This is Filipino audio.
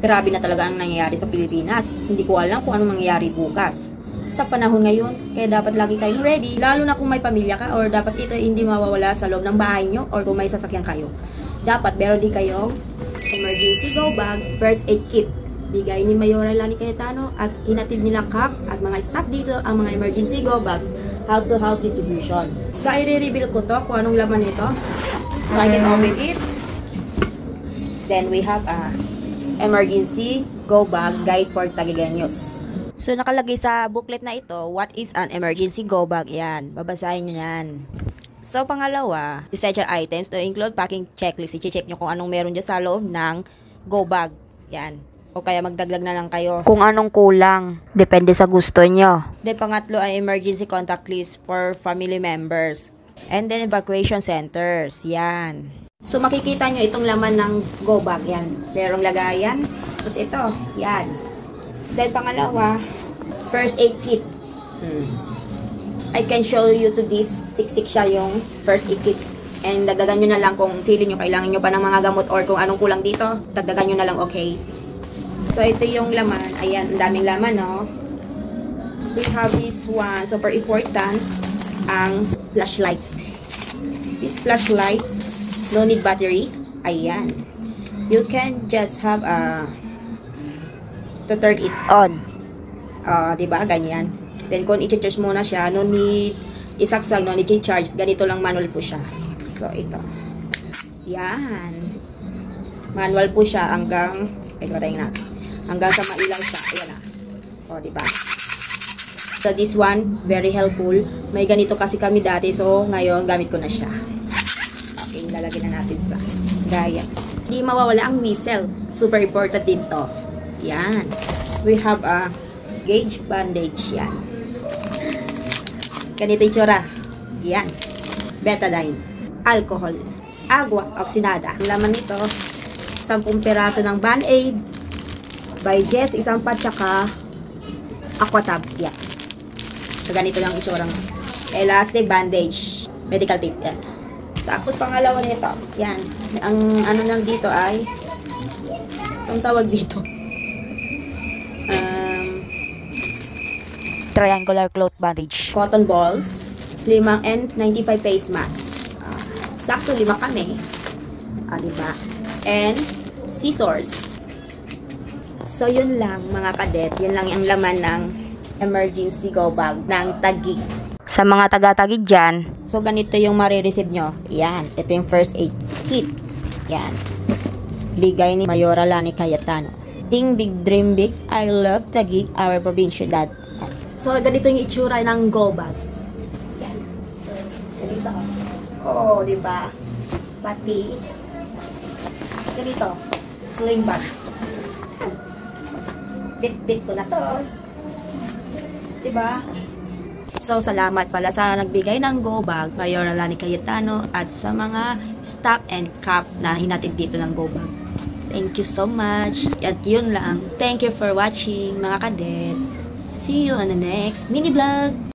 Grabe na talaga ang nangyayari sa Pilipinas. Hindi ko alam kung anong mangyayari bukas. Sa panahon ngayon, kaya dapat lagi tayong ready. Lalo na kung may pamilya ka or dapat ito hindi mawawala sa loob ng bahay nyo or kung may sasakyan kayo. Dapat meron din kayong emergency go bag, first aid kit. Bigay ni Mayora Lani Cayetano at hinatid nila CAP at mga staff dito ang mga emergency go bags, house to house distribution. So, i-reveal ko to kung anong laman nito. So, I can open it. Then, we have a emergency go bag guide for Taguigueños. So, nakalagay sa booklet na ito, what is an emergency go bag? Yan, babasahin nyo yan. So, pangalawa, essential items to include packing checklist. I-check nyo kung anong meron dyan sa loob ng go bag. Yan. O kaya magdagdag na lang kayo kung anong kulang. Depende sa gusto nyo. Then, pangatlo ay emergency contact list for family members. And then, evacuation centers. Yan. So, makikita nyo itong laman ng go bag. Yan. Merong lagayan. Tapos ito. Yan. Then, pangalawa, first aid kit. I can show you to this. Siksik siya yung first aid kit. And dagdagan nyo na lang kung feeling nyo kailangan nyo pa ng mga gamot or kung anong kulang dito. Dagdagan nyo na lang, okay? So, ito yung laman. Ayan, ang daming laman, no? We have this one. Super important. Ang flashlight. This flashlight, no need battery. Ayan. You can just have to turn it on. Diba? Ganyan. Then, kung i-charge muna siya, no need isaksag, no need i-charge. Ganito lang manual po siya. So, ito. Yan. Manual po siya hanggang, hanggang sa mailaw siya. Ayan na. O, diba? So, this one, very helpful. May ganito kasi kami dati. So, ngayon, gamit ko na siya. Okay, lalagyan na natin sa gaya. Hindi mawawala ang missile. Super important din to. Yan. We have a gauge bandage. Yan. Ganito yung tsura. Yan. Betadine. Alcohol. Agua oxinada. Ang laman nito, 10 peraso ng Band-Aid. By Jess, isang patsaka Aquatabs. Yan. So, ganito lang yung tsura. Elastic bandage. Medical tape. Yan. Tapos, pangalawa nito. Yan. Ang ano lang dito ay ang tawag dito. Triangular cloth bandage. Cotton balls, 5 and 95 face mask. Sakto 5 kami. Diba? And scissors. So, yun lang mga kadet. Yun lang yung laman ng emergency go bag ng Taguig. Sa mga taga-Taguig dyan, so ganito yung marireceive nyo. Yan. Ito yung first aid kit. Yan. Bigay ni Mayora Lani Cayetano. Think big, dream big. I love Taguig, our provincial dad. So, ganito yung itsura ng go bag. Yan. Ganito. Oh, diba? Pati. Ganito. Sling bag. Bit-bit ko na to. Diba? So, salamat pala sa nagbigay ng go bag, Mayora Lani Cayetano, at sa mga staff and CAP na hinatid dito ng go bag. Thank you so much. At yun lang. Thank you for watching, mga kadet. See you on the next mini vlog.